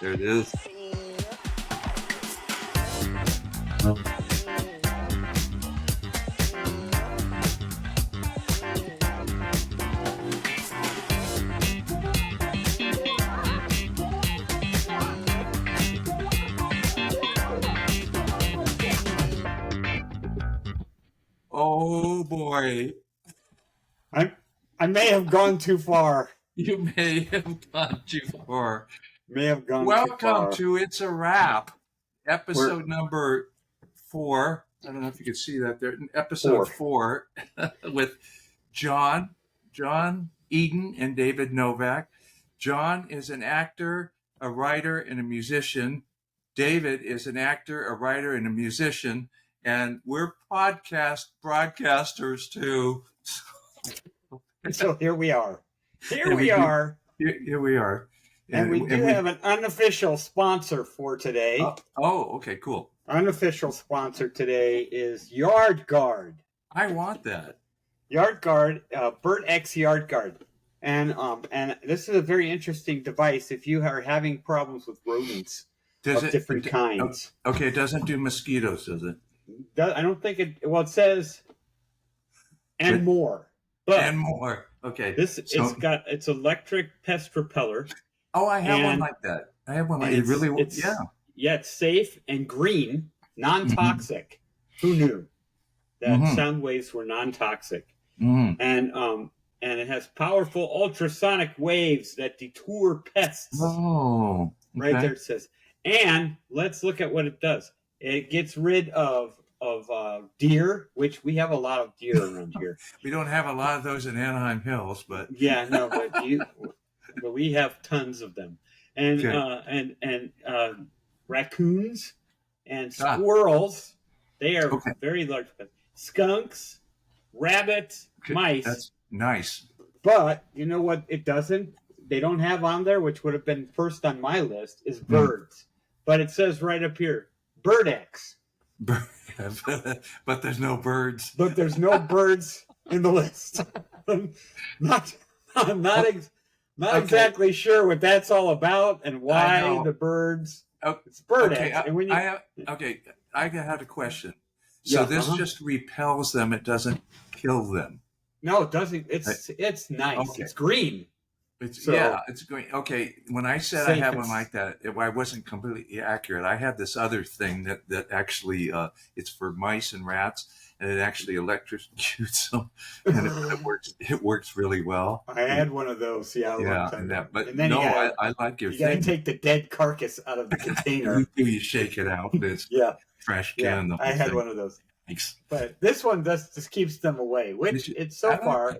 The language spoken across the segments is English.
There it is. Oh boy, I may have gone too far. you may have gone too far. May have gone too Welcome far. to It's a Wrap, episode number 4. I don't know if you can see that there. Episode 4 with John, Eaden, and David Novak. John is an actor, a writer, and a musician. David is an actor, a writer, and a musician. And we're broadcasters too. So here we are. Here we are. And we have an unofficial sponsor for today. Okay, cool. Unofficial sponsor today is Yard Guard. I want that. Yard Guard, Bird X Yard Guard. And this is a very interesting device if you are having problems with rodents of different kinds. Okay, it doesn't do mosquitoes, does it? I don't think it. Well, it says and more. But and more. Okay. It's electric pest repeller. Oh, I have one like that. I have one like it. Really? Yeah, it's safe and green, non-toxic. Mm-hmm. Who knew that sound waves were non-toxic? Mm-hmm. And it has powerful ultrasonic waves that detour pests. Oh, okay. Right there it says. And let's look at what it does. It gets rid of deer, which we have a lot of deer around here. We don't have a lot of those in Anaheim Hills, but yeah, no, but we have tons of them, and raccoons and squirrels. They are very large. Skunks, rabbits, mice. That's nice. But you know what? It doesn't. They don't have on there, which would have been first on my list, is birds. But it says right up here, Bird X. But there's no birds. But there's no birds in the list. I'm not exactly sure what that's all about and why the birds. It's Bird X. I have a question. So this just repels them. It doesn't kill them. No, it doesn't. It's nice. Okay. It's green. It's green. Okay, when I said I had one like that, I wasn't completely accurate. I had this other thing that actually it's for mice and rats, and it actually electrocutes them, and it works really well. I had one of those. I like your thing. You got to take the dead carcass out of the container. You shake it out. It's trash can. Yeah, I had one of those. Thanks. But this one just keeps them away, which it's so far.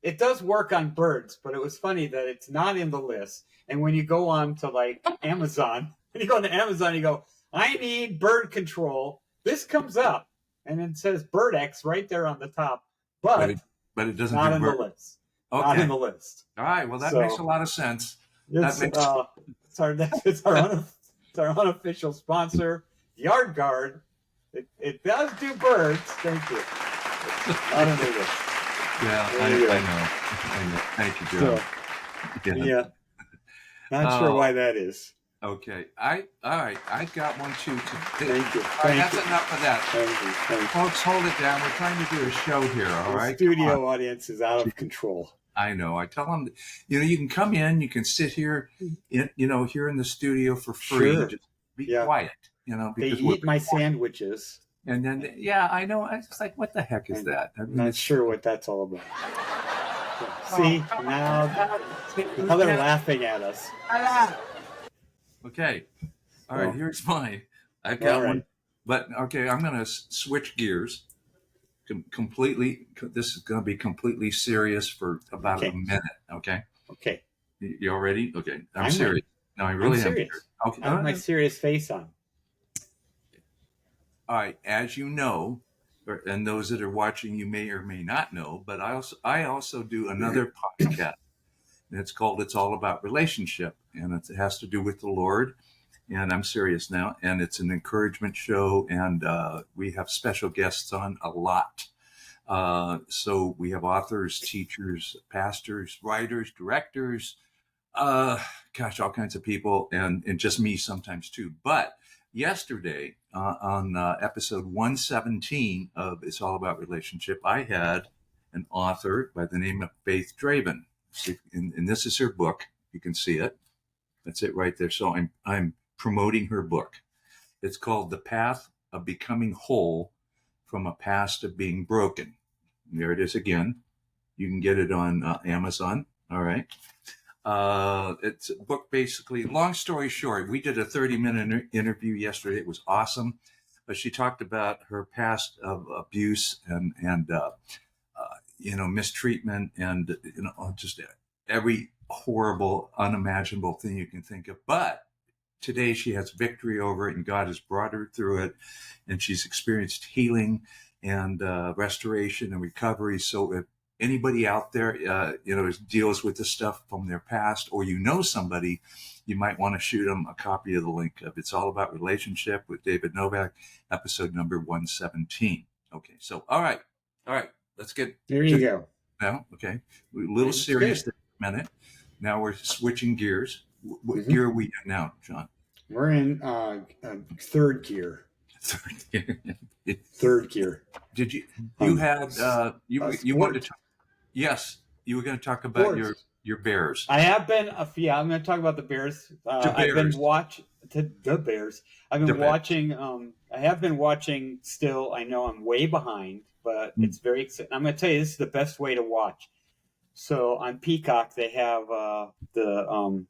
It does work on birds, but it was funny that it's not in the list. And when you go on to like Amazon, you go, I need bird control. This comes up, and it says Bird X right there on the top, but it doesn't. Not in the list. Okay. Not in the list. All right. Well, that makes a lot of sense. It's our unofficial sponsor, Yard Guard. It does do birds. Thank you. I don't know this. Yeah, I know. Thank you, Joe. Not sure why that is. Okay. All right. I got one too. Thank you. That's enough of that. Thank you. Folks, hold it down. We're trying to do a show here, all right? The studio audience is out of control. I know. I tell them, you can come in, you can sit here, here in the studio for free. Sure. Just be quiet, because they eat my sandwiches. And then, I know. I was like, what the heck is that? I'm not sure what that's all about. See, now they're laughing at us. Okay. All right, here's mine. I've got one. But, okay, I'm going to switch gears completely. This is going to be completely serious for about a minute, okay? Okay. You all ready? Okay. I'm serious. No, I really am serious. Okay. I have my serious face on. All right, as you know, and those that are watching, you may or may not know, but I also do another podcast, and it's called "It's All About Relationship," and it has to do with the Lord. And I'm serious now, and it's an encouragement show, and we have special guests on a lot. So we have authors, teachers, pastors, writers, directors, gosh, all kinds of people, and just me sometimes too. But yesterday on episode 117 of It's All About Relationship, I had an author by the name of Faith Draven. And this is her book. You can see it. That's it right there. So I'm promoting her book. It's called The Path of Becoming Whole from a Past of Being Broken. And there it is again. You can get it on Amazon. All right. It's a book, basically. Long story short, we did a 30-minute interview yesterday. It was awesome. But she talked about her past of abuse and mistreatment and just every horrible, unimaginable thing you can think of. But today she has victory over it, and God has brought her through it, and she's experienced healing and restoration and recovery. So if anybody out there, deals with this stuff from their past, or somebody, you might want to shoot them a copy of the link of It's All About Relationship with David Novak, episode number 117. Okay, so all right, let's get there. You go. Now, okay, a little serious for a minute. Now we're switching gears. What gear are we in now, John? We're in third gear. Third gear. Did you had you wanted to talk? Yes, you were going to talk about your Bears. I have been. I'm going to talk about the Bears. I've been watching the Bears. I've been watching. I have been watching. Still, I know I'm way behind, but it's very exciting. I'm going to tell you, this is the best way to watch. So on Peacock, they have the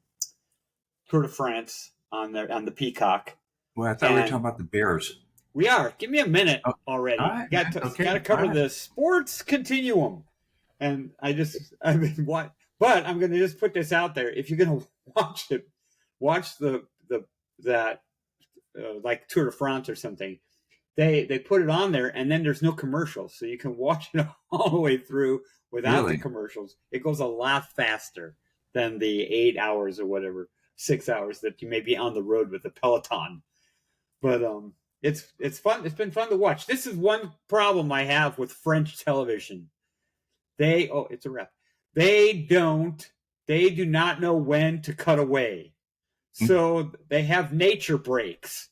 Tour de France on the Peacock. Well, I thought we were talking about the Bears. We are. Give me a minute already. Right, got to cover the sports continuum. And I've been watching, but I'm going to just put this out there. If you're going to watch it, watch that like Tour de France or something. They put it on there, and then there's no commercials, so you can watch it all the way through without the commercials. It goes a lot faster than the 8 hours or whatever, 6 hours that you may be on the road with the Peloton. But it's fun. It's been fun to watch. This is one problem I have with French television. It's a wrap. They do not know when to cut away. So they have nature breaks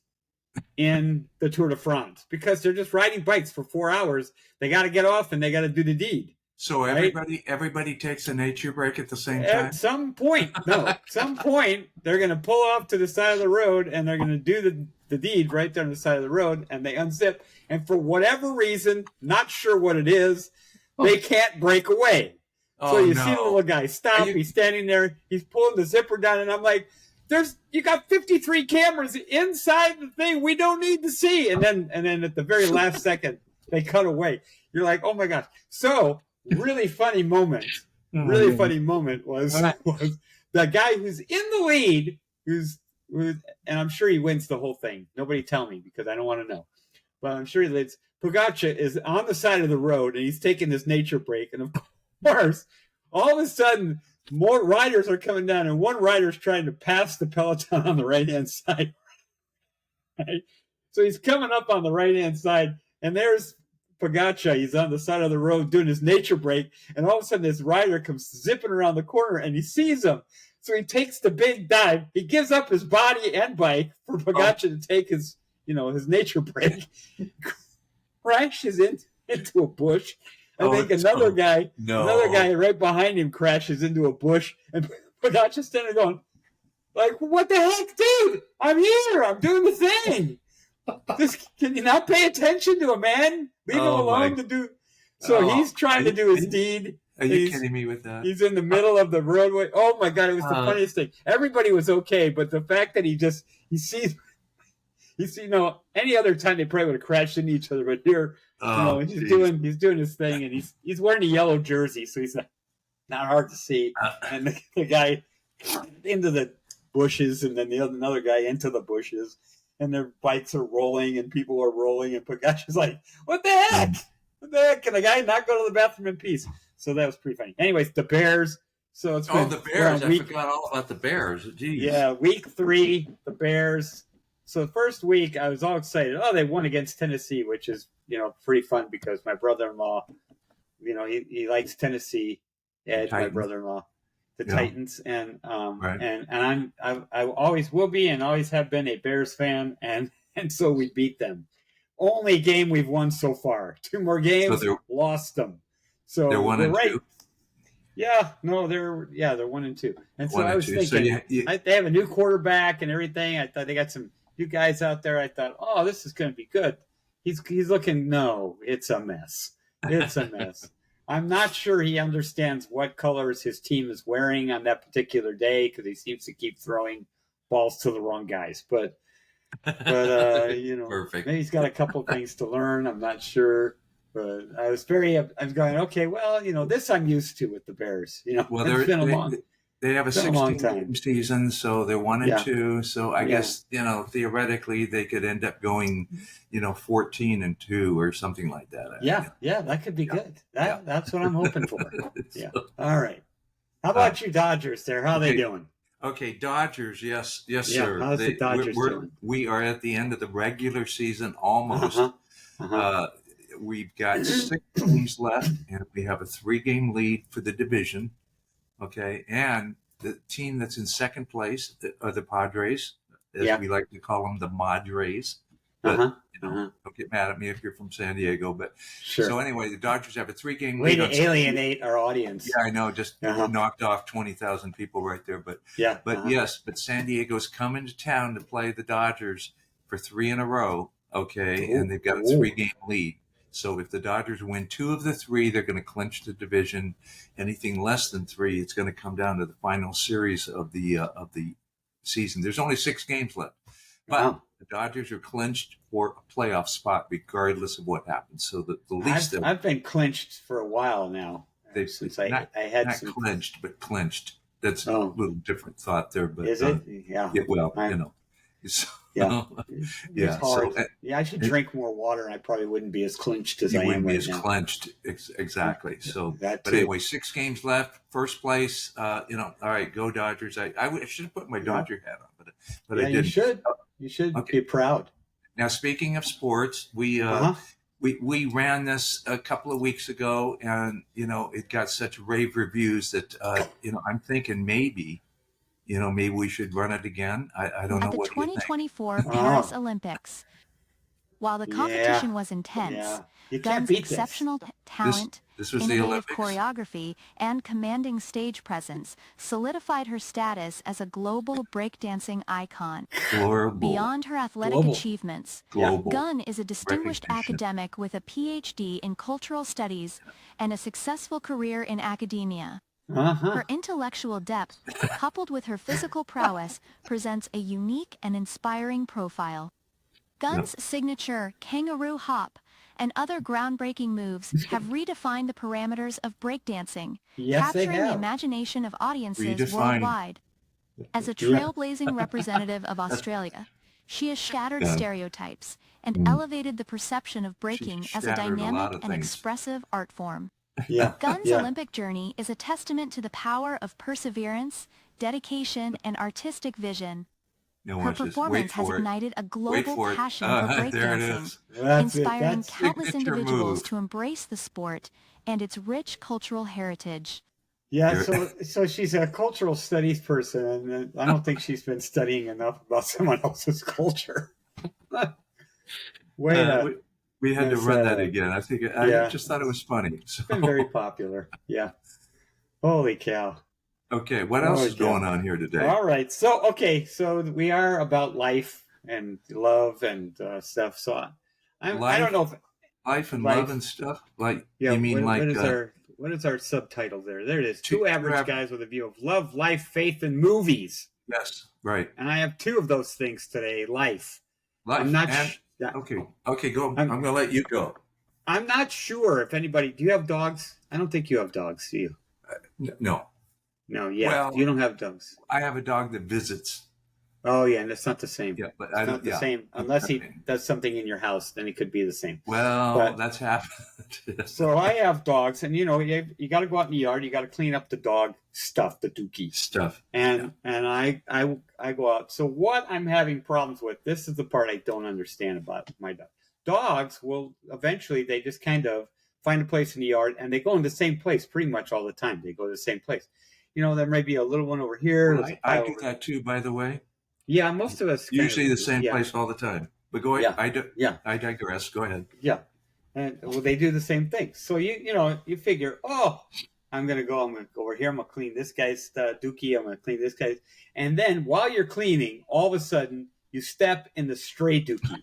in the Tour de France because they're just riding bikes for 4 hours. They got to get off and they got to do the deed. So everybody takes a nature break at the same time? At some point, they're going to pull off to the side of the road and they're going to do the deed right there on the side of the road, and they unzip. And for whatever reason, not sure what it is, they can't break away. So you see the little guy stop. He's standing there. He's pulling the zipper down, and I'm like, you got 53 cameras inside the thing we don't need to see. And then at the very last second, they cut away. You're like, oh my gosh. So really funny moment. Really funny moment was the guy who's in the lead, and I'm sure he wins the whole thing. Nobody tell me because I don't want to know. But I'm sure he leads. Pogacar is on the side of the road, and he's taking this nature break. And of course, all of a sudden, more riders are coming down, and one rider's trying to pass the peloton on the right-hand side. Right? So he's coming up on the right-hand side, and there's Pogacar. He's on the side of the road doing his nature break, and all of a sudden, this rider comes zipping around the corner, and he sees him. So he takes the big dive. He gives up his body and bike for Pogacar to take his nature break. Crashes into a bush. I think another guy right behind him crashes into a bush, and Pogacar's standing there going, like, what the heck, dude? I'm here. I'm doing the thing. Can you not pay attention to a man? Leave him alone to do. So he's trying to do his deed. Are you kidding me with that? He's in the middle of the roadway. Oh my God, it was the funniest thing. Everybody was okay, but the fact that he sees. Any other time they probably would have crashed into each other, but here, he's doing his thing, and he's wearing a yellow jersey, so he's not hard to see. And the guy into the bushes, and then another guy into the bushes, and their bikes are rolling, and people are rolling, and Pogacar's like, "What the heck? What the heck? Can a guy not go to the bathroom in peace?" So that was pretty funny. Anyways, the Bears. So it's the Bears. I forgot all about the Bears. Jeez. Yeah, week 3, the Bears. So the first week, I was all excited. Oh, they won against Tennessee, which is, pretty fun because my brother-in-law, he likes Tennessee. Ed, my brother-in-law. the Yeah. Titans, and Right. I always will be and always have been a Bears fan, and so we beat them. Only game we've won so far. 2 more games, lost them. So they're 1 we're and right. 2. Yeah, no, they're 1 and 2. And so 1 I and was 2. thinking, So they have a new quarterback and everything. I thought they got some new guys out there. I thought, oh, this is going to be good. He's looking. No, it's a mess. It's a mess. I'm not sure he understands what colors his team is wearing on that particular day because he seems to keep throwing balls to the wrong guys. But Perfect. maybe he's got a couple things to learn. I'm not sure. But I was going, okay, well, this I'm used to with the Bears. Well, it's been they have a 16-game season, so they're 1 and 2. So I guess, theoretically they could end up going, 14 and 2 or something like that. Yeah, that could be good. That's what I'm hoping for. Yeah. All right. How about you Dodgers there? How are they doing? Okay, Dodgers, yes, sir. How's the Dodgers doing? We are at the end of the regular season almost. We've got 6 games left, and we have a 3-game lead for the division. Okay, and the team that's in second place are the Padres, as we like to call them, the Madres. But don't get mad at me if you're from San Diego. But sure. So anyway, the Dodgers have a 3-game lead. Way to alienate our audience. Yeah, I know. Just knocked off 20,000 people right there. But but San Diego's coming to town to play the Dodgers for 3 in a row. Okay, and they've got a 3-game lead. So if the Dodgers win 2 of the 3, they're going to clinch the division. Anything less than 3, it's going to come down to the final series of the season. There's only 6 games left, but the Dodgers are clinched for a playoff spot regardless of what happens. So the least I've been clinched for a while now. Since I had not some clinched, but clinched. That's a little different thought there. But is it? Yeah. Well, It's hard. I should drink more water, and I probably wouldn't be as clinched as I am right now. Clenched, exactly. So, but anyway, 6 games left, first place. All right, go Dodgers. I should have put my Dodger hat on, but I didn't. You should be proud. Now, speaking of sports, we ran this a couple of weeks ago, and it got such rave reviews that I'm thinking maybe we should run it again. I don't know what you think. At the 2024 Paris Olympics, while the competition was intense, Gunn's exceptional talent, this was innovative choreography, and commanding stage presence solidified her status as a global breakdancing icon. Beyond her athletic achievements, Gunn is a distinguished academic with a PhD in cultural studies and a successful career in academia. Her intellectual depth, coupled with her physical prowess, presents a unique and inspiring profile. Gunn's signature kangaroo hop and other groundbreaking moves have redefined the parameters of breakdancing, capturing the imagination of audiences worldwide. As a trailblazing representative of Australia, she has shattered stereotypes and elevated the perception of breaking as a dynamic and expressive art form. Gunn's Olympic journey is a testament to the power of perseverance, dedication, and artistic vision. Her performance has ignited a global passion for breakdancing, inspiring countless individuals to embrace the sport and its rich cultural heritage. Yeah, so she's a cultural studies person, and I don't think she's been studying enough about someone else's culture. We had to run that again. I think I just thought it was funny. So. It's been very popular. Yeah. Holy cow. Okay, what else is going on here today? All right. So we are about life and love and stuff. So I don't know if life and love and stuff. Like you mean what is our subtitle there? There it is. 2 average guys with a view of love, life, faith, and movies. Yes, right. And I have 2 of those things today. Life. I'm not. Okay, go. I'm going to let you go. I'm not sure if anybody. Do you have dogs? I don't think you have dogs, do you? No. No, you don't have dogs. I have a dog that visits. Oh, yeah, and it's not the same. Yeah, but it's not the same. Unless he does something in your house, then it could be the same. Well, that's happened. So I have dogs, and you got to go out in the yard. You got to clean up the dog stuff, the dookie stuff. And I go out. So what I'm having problems with, this is the part I don't understand about my dog. Dogs will eventually, they just kind of find a place in the yard, and they go in the same place pretty much all the time. They go to the same place. there may be a little one over here. Well, I do that too, by the way. Yeah, most of us usually the same place all the time. But go ahead. I digress. Go ahead. Yeah, and they do the same thing. So you figure, I'm gonna go over here. I'm gonna clean this guy's dookie. I'm gonna clean this guy's, and then while you're cleaning, all of a sudden you step in the stray dookie,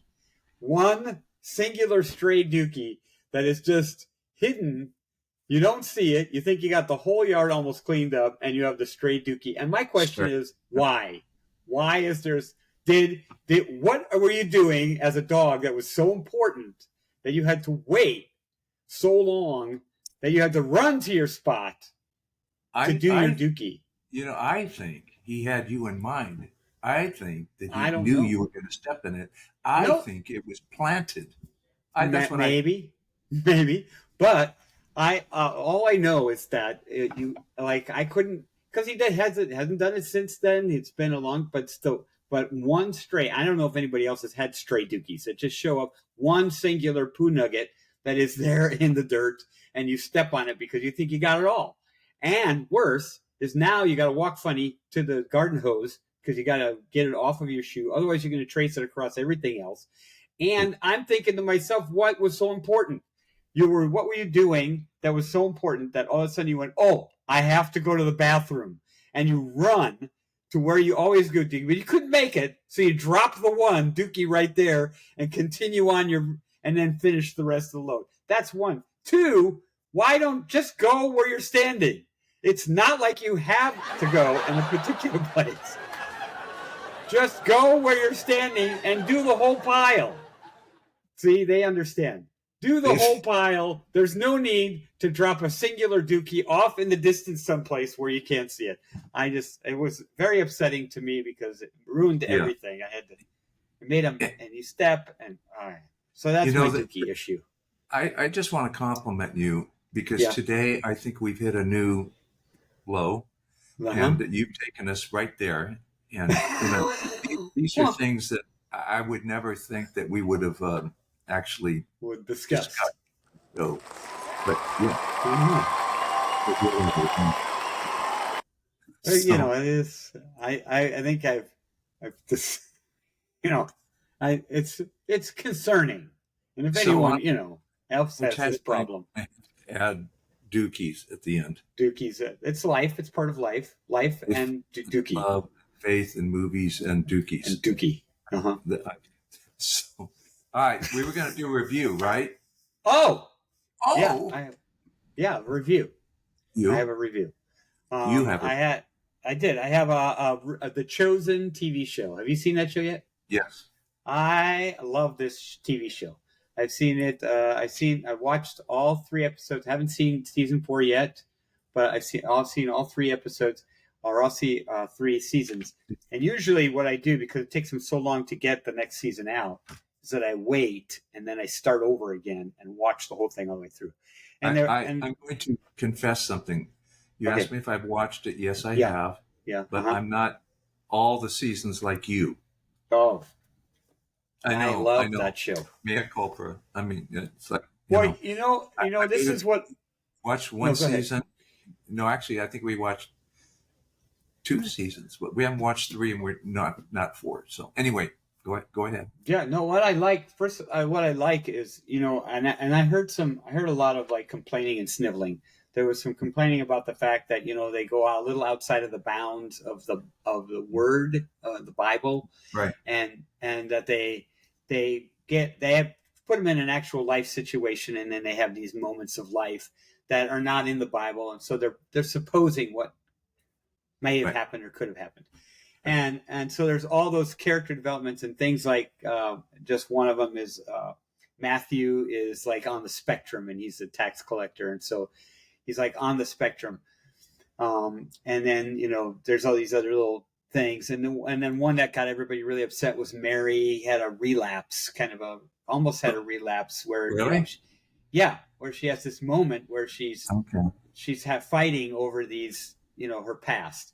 one singular stray dookie that is just hidden. You don't see it. You think you got the whole yard almost cleaned up, and you have the stray dookie. And my question is, why? Why is there? What were you doing as a dog that was so important that you had to wait so long that you had to run to your spot to do your dookie? I think he had you in mind. I think that he knew you were going to step in it. I think it was planted. Maybe, but all I know is that I couldn't, because he hasn't done it since then. It's been a long, but one stray. I don't know if anybody else has had stray dookies that just show up, one singular poo nugget that is there in the dirt, and you step on it because you think you got it all. And worse is now you got to walk funny to the garden hose because you got to get it off of your shoe. Otherwise, you're going to trace it across everything else. And I'm thinking to myself, what was so important? What were you doing that was so important that all of a sudden you went, I have to go to the bathroom, and you run to where you always go, but you couldn't make it, so you drop the one dookie right there and continue on and then finish the rest of the load. That's one. Two, why don't just go where you're standing? It's not like you have to go in a particular place. Just go where you're standing and do the whole pile. See, they understand. Do the whole pile. There's no need to drop a singular dookie off in the distance someplace where you can't see it. It was very upsetting to me because it ruined everything. It made him, and you step, and all right. So that's my dookie issue. I just want to compliment you because today I think we've hit a new low, and you've taken us right there. And these are things that I would never think that we would have actually would discuss. So, but yeah, it is. I think I've just, it's concerning, and if anyone else has this problem, add dookies at the end. Dookies, it's life. It's part of life. Life and dookie. Love, faith, and movies, and dookies. And dookie. So. All right, we were going to do a review, right? Oh, yeah, review. I have a review. You have it. I did. I have the Chosen TV show. Have you seen that show yet? Yes. I love this TV show. I've seen it. I've watched all 3 episodes. Haven't seen season 4 yet, but I've seen all 3 episodes, or I'll see 3 seasons. And usually, what I do, because it takes them so long to get the next season out, is that I wait and then I start over again and watch the whole thing all the way through. And I'm going to confess something. You asked me if I've watched it. Yes, I have. Yeah. But I'm not all the seasons like you. Oh. I love that show. Mea culpa. I mean, it's like this is what. Watch one season. No, actually, I think we watched 2 seasons, but we haven't watched 3, and we're not 4. So anyway. Go ahead. Yeah, no. What I like is and I heard a lot of complaining and sniveling. There was some complaining about the fact that they go out a little outside of the bounds of the word, the Bible, right? And that they have put them in an actual life situation, and then they have these moments of life that are not in the Bible, and so they're supposing what may have happened or could have happened. And so there's all those character developments and things like just one of them is Matthew is on the spectrum, and he's a tax collector, and so he's on the spectrum. And then there's all these other little things, and then one that got everybody really upset was Mary had a relapse, almost had a relapse where where she has this moment where she's fighting over these her past.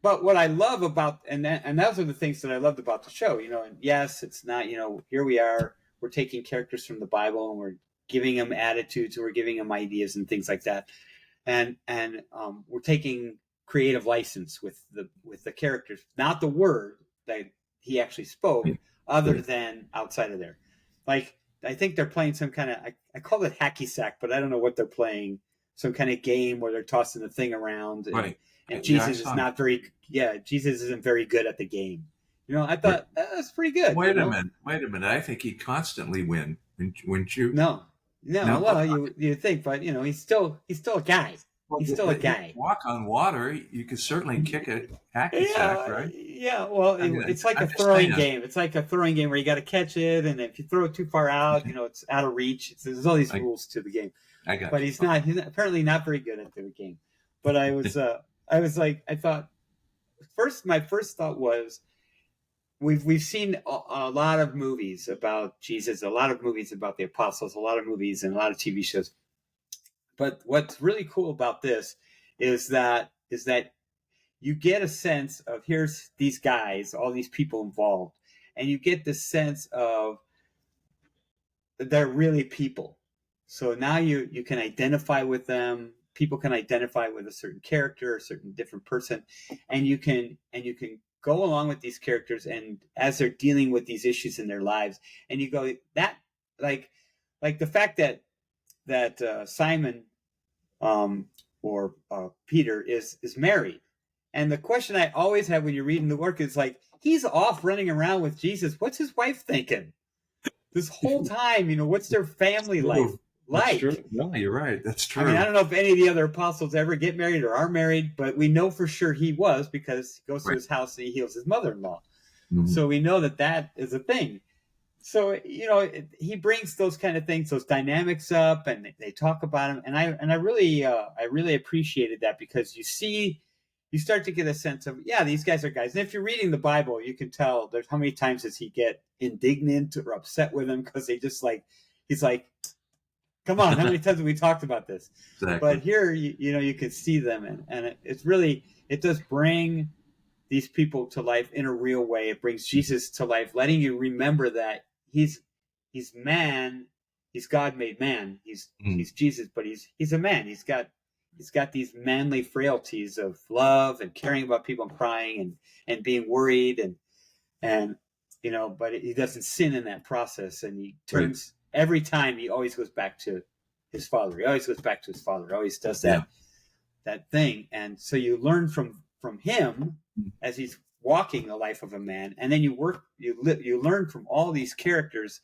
But what I love about, and those are the things that I loved about the show, and yes, it's not, here we are, we're taking characters from the Bible and we're giving them attitudes, or we're giving them ideas and things like that. and we're taking creative license with the characters, not the word that he actually spoke, other than outside of there. Like, I think they're playing some kind of, I call it hacky sack, but I don't know what they're playing. Some kind of game where they're tossing the thing around, and Jesus is not very, Jesus isn't very good at the game. I thought that's pretty good. Wait a minute. I think he'd constantly win. Wouldn't you? No. Well, you think, but he's still a guy. Well, he's still a guy. Walk on water. You could certainly kick a hacky sack, right? Yeah. Well, it's like a throwing game. It's like a throwing game where you got to catch it, and if you throw it too far out, it's out of reach. There's all these rules to the game. But he's apparently not very good at the game. But I was I thought my first thought was, we've seen a lot of movies about Jesus, a lot of movies about the apostles, a lot of movies and a lot of TV shows. But what's really cool about this is that you get a sense of, here's these guys, all these people involved, and you get this sense of they're really people. So now you can identify with them. People can identify with a certain character, a certain different person, and you can go along with these characters, and as they're dealing with these issues in their lives, and you go, that like the fact that Simon or Peter is married. And the question I always have when you're reading the work is like, he's off running around with Jesus. What's his wife thinking this whole time? What's their family life like? No, you're right. That's true. I mean, I don't know if any of the other apostles ever get married or are married, but we know for sure he was, because he goes to his house and he heals his mother-in-law. Mm-hmm. So we know that is a thing. So, he brings those kind of things, those dynamics up, and they talk about them. And I really appreciated that, because you start to get a sense of, these guys are guys. And if you're reading the Bible, you can tell there's how many times does he get indignant or upset with them, because they just he's like, come on, how many times have we talked about this? Exactly. But here, you can see them, and it's really, it does bring these people to life in a real way. It brings Jesus to life, letting you remember that he's man, he's God made man, he's Jesus, but he's a man. He's got these manly frailties of love and caring about people and crying and being worried and but he doesn't sin in that process, and he turns every time. He always goes back to his father. He always does that thing. And so you learn from him as he's walking the life of a man, and then you learn from all these characters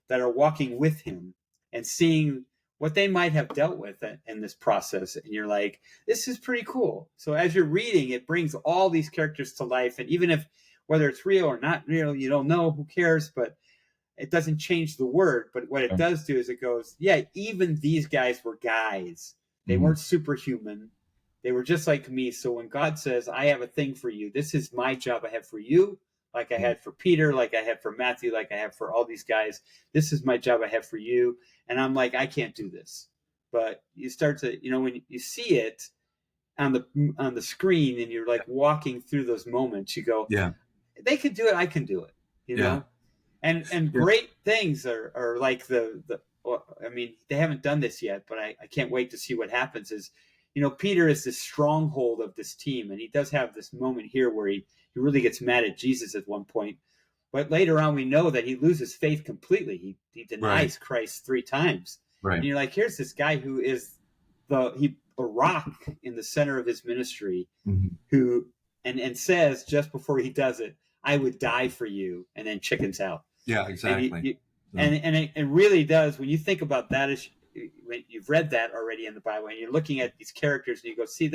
that are walking with him and seeing what they might have dealt with in this process. And you're like, this is pretty cool. So as you're reading, it brings all these characters to life. And even if, whether it's real or not real, you don't know, who cares? But it doesn't change the word. But what it does do is it goes, even these guys were guys. They weren't superhuman. They were just like me. So when God says, I have a thing for you, this is my job I have for you, like I had for Peter, like I had for Matthew, like I have for all these guys. This is my job I have for you. And I'm like, I can't do this. But you start to, when you see it on the screen and you're like walking through those moments, you go, they can do it. I can do it, know? And great things are like I mean, they haven't done this yet, but I can't wait to see what happens is, Peter is this stronghold of this team. And he does have this moment here where he really gets mad at Jesus at one point. But later on, we know that he loses faith completely. He denies Christ 3 times. Right. And you're like, here's this guy who is a rock in the center of his ministry, who and says just before he does it, I would die for you, and then chickens out. Yeah, exactly. And it really does, when you think about that, when you've read that already in the Bible, and you're looking at these characters, and you go, see,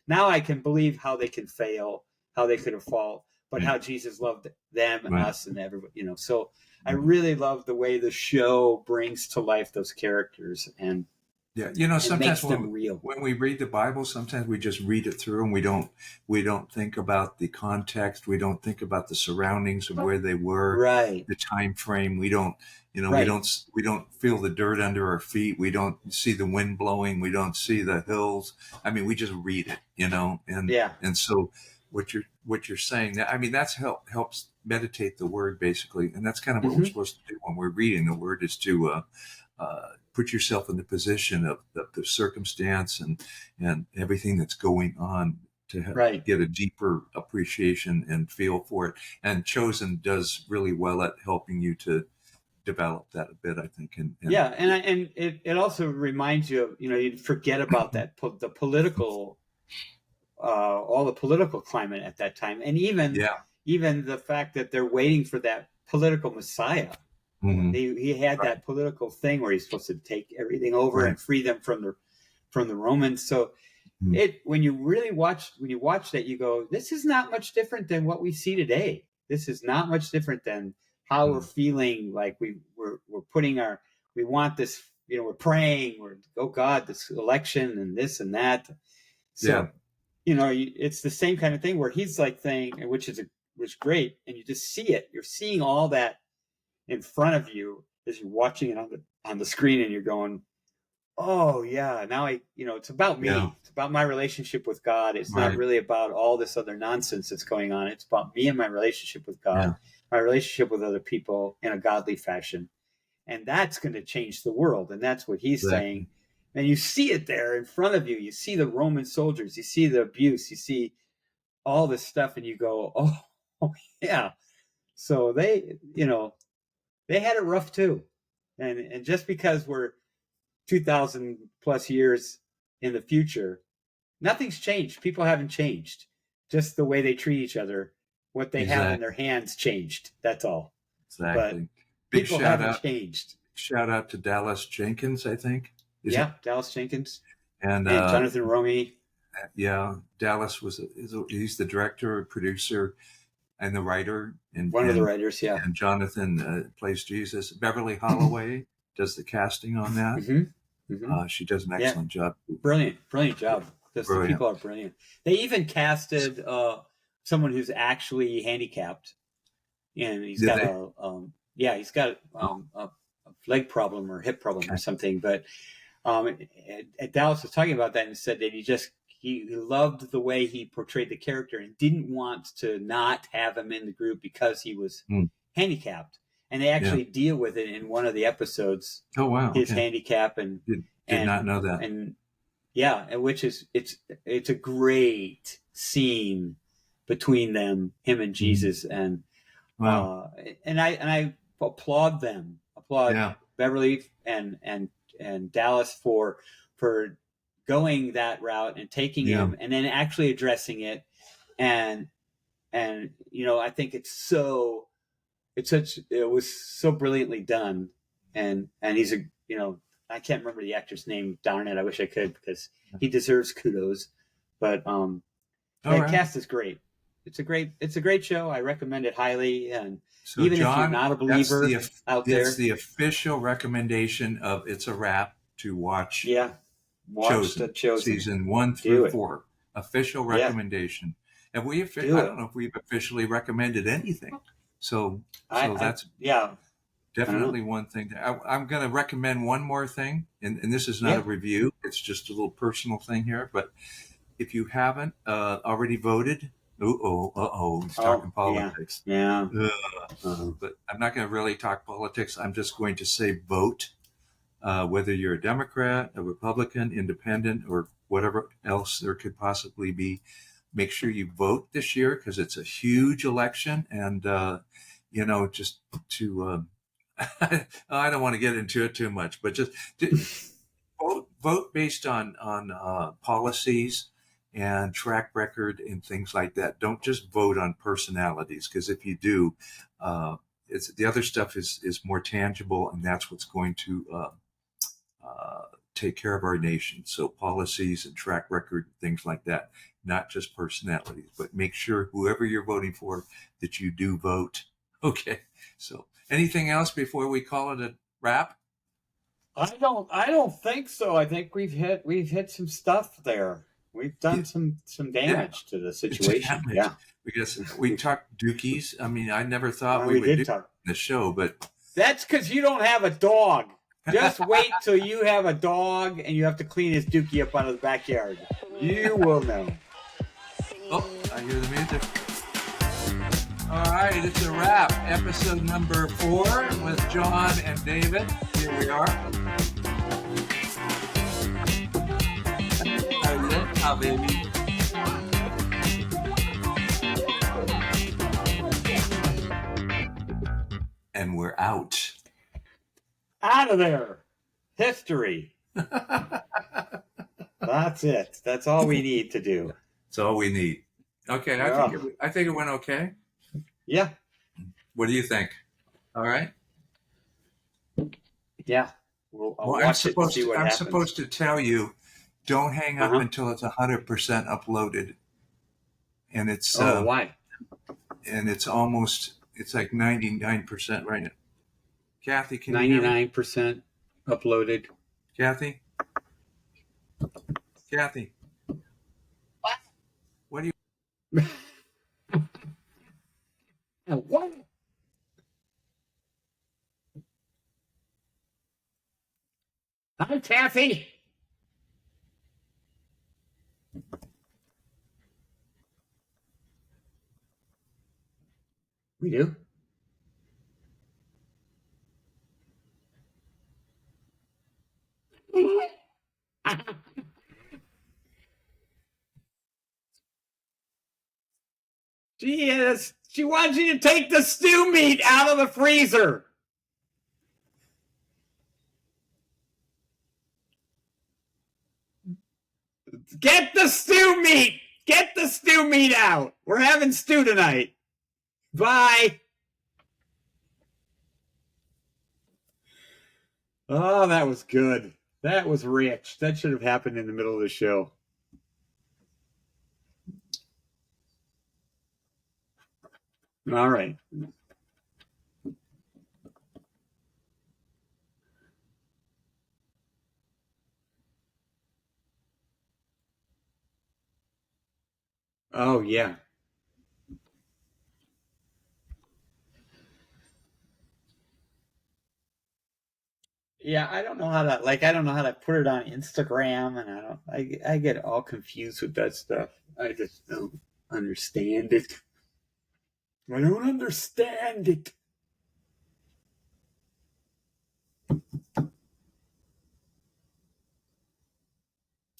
now I can believe how they can fail, how they could have fallen, but how Jesus loved them and us and everybody, So I really love the way the show brings to life those characters and sometimes when we read the Bible, sometimes we just read it through and we don't think about the context. We don't think about the surroundings of where they were, the time frame. We don't, we don't feel the dirt under our feet. We don't see the wind blowing. We don't see the hills. I mean, we just read it, and so what you're saying, I mean, that's helps meditate the word basically. And that's kind of what we're supposed to do when we're reading the word, is to put yourself in the position of the circumstance and everything that's going on to get a deeper appreciation and feel for it. And Chosen does really well at helping you to develop that a bit, I think. And it also reminds you of, you forget about that the political, all the political climate at that time, and even the fact that they're waiting for that political messiah. Mm-hmm. He had that political thing where he's supposed to take everything over and free them from the Romans. So when you watch that, you go, this is not much different than what we see today. This is not much different than how we're feeling like we're putting we want this, we're praying, oh God, this election and this and that. So, it's the same kind of thing where he's like saying, which is great. And you just see it. You're seeing all that in front of you as you're watching it on the screen, and you're going, oh yeah, now it's about me. Yeah. It's about my relationship with God. It's not really about all this other nonsense that's going on. It's about me and my relationship with God, my relationship with other people in a godly fashion. And that's going to change the world. And that's what he's saying. And you see it there in front of you. You see the Roman soldiers, you see the abuse, you see all this stuff, and you go, oh yeah. So they had it rough too. And just because we're 2,000 plus years in the future, nothing's changed. People haven't changed. Just the way they treat each other, what they have in their hands changed. That's all. Exactly. But people haven't changed. Shout out to Dallas Jenkins, I think. Dallas Jenkins. And Jonathan Romy. Yeah, Dallas he's the director, producer, and the writer. And one of the writers, yeah. And Jonathan plays Jesus. Beverly Holloway does the casting on that. Mm-hmm. Mm-hmm. She does an excellent job. Brilliant job. The people are brilliant. They even casted someone who's actually handicapped, and he's got a leg problem or hip problem or something. But Dallas was talking about that and said that he loved the way he portrayed the character and didn't want to not have him in the group because he was handicapped. And they actually deal with it in one of the episodes. Oh wow! His handicap and did not know that. And which is it's a great scene between him and Jesus, and and I applaud them. Beverly and Dallas for going that route and taking him and then actually addressing it, and I think it was so brilliantly done, and he's I can't remember the actor's name. Darn it, I wish I could, because he deserves kudos. But cast is great. It's a great show. I recommend it highly. And so even John, if you're not a believer out there, it's the official recommendation of It's a Wrap to watch. Yeah, watch Chosen season 1 through 4. Official recommendation. And I don't know if we've officially recommended anything. So that's definitely one thing. I'm going to recommend one more thing, and this is not a review. It's just a little personal thing here. But if you haven't already voted, he's talking politics. Yeah. But I'm not going to really talk politics. I'm just going to say vote, whether you're a Democrat, a Republican, independent, or whatever else there could possibly be. Make sure you vote this year, because it's a huge election, and just to I don't want to get into it too much, but just vote based on policies and track record and things like that. Don't just vote on personalities, because if you do, the other stuff is more tangible, and that's what's going to take care of our nation. So policies and track record, things like that, not just personalities. But make sure whoever you're voting for, that you do vote. Okay. So anything else before we call it a wrap? I don't think so. I think we've hit some stuff there. We've done some damage to the situation. Yeah. Because we talked dookies. I mean, I never thought we would do talk the show, but that's because you don't have a dog. Just wait till you have a dog and you have to clean his dookie up out of the backyard. You will know. Oh, I hear the music. All right, it's a wrap. Episode number 4 with John and David. Here we are. Yeehaw, baby. And we're out. Out of there. History. That's it. That's all we need to do. That's all we need. Okay, I think it went okay. Yeah. What do you think? All right. Yeah. I'm supposed to tell you, don't hang up until it's 100% uploaded. And it's why? And it's like 99% right now. Kathy, can you hear me? 99% uploaded. Kathy? What do you? What? Hi, Kathy. We do? She wants you to take the stew meat out of the freezer. Get the stew meat. Get the stew meat out. We're having stew tonight. Bye. Oh, that was good. That was rich. That should have happened in the middle of the show. All right. Oh, yeah. Yeah, I don't know how to put it on Instagram, and I get all confused with that stuff. I just don't understand it. I don't understand it.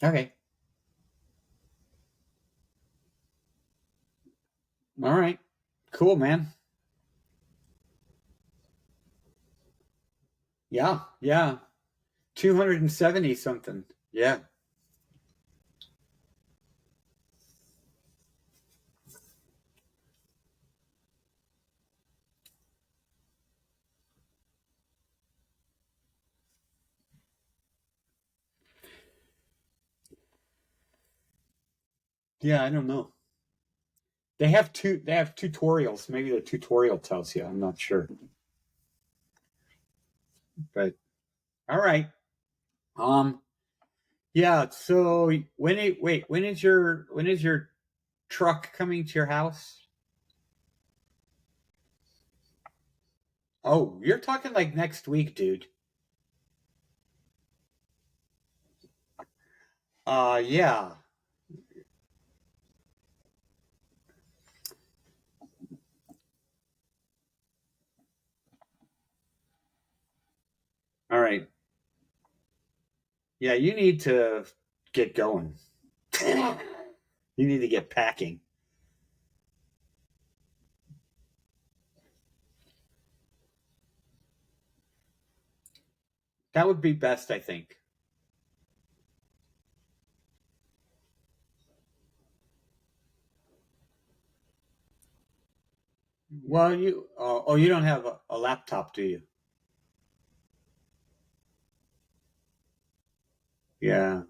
Okay. All right. Cool, man. Yeah. 270 something. Yeah. Yeah, I don't know. They have tutorials. Maybe the tutorial tells you. I'm not sure. But all right. Yeah, so when is your truck coming to your house? Oh, you're talking like next week, dude. Yeah. All right. Yeah, you need to get going. You need to get packing. That would be best, I think. Well, you don't have a laptop, do you? Yeah,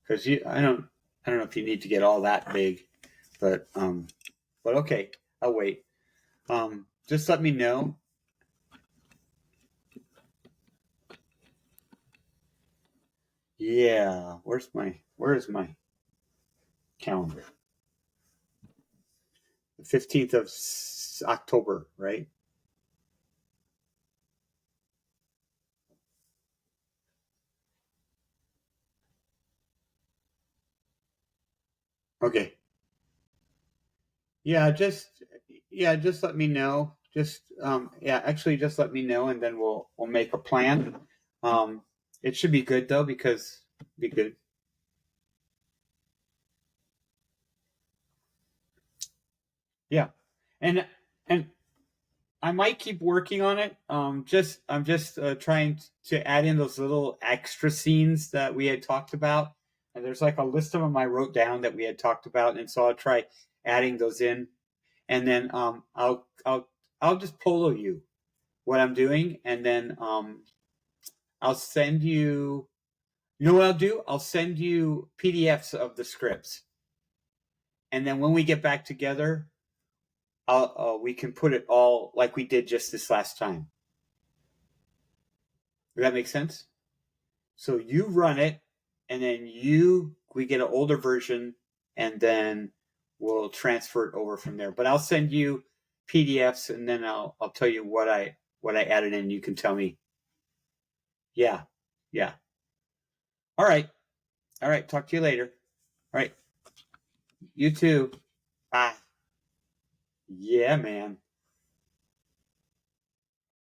because I don't know if you need to get all that big, but okay, I'll wait. Just let me know. Yeah, where's my calendar? The 15th of October, right? Okay. Yeah, just let me know. Just actually just let me know, and then we'll make a plan. It should be good though, because be good. Yeah, and I might keep working on it. I'm just trying to add in those little extra scenes that we had talked about. And there's like a list of them I wrote down that we had talked about, and so I'll try adding those in. And then I'll just polo you what I'm doing, and then I'll send you. You know what I'll do? I'll send you PDFs of the scripts, and then when we get back together, we can put it all like we did just this last time. Does that make sense? So you run it, and then we get an older version, and then we'll transfer it over from there. But I'll send you PDFs, and then I'll tell you what I added in. You can tell me. Yeah. All right. Talk to you later. All right. You too. Bye. Yeah, man.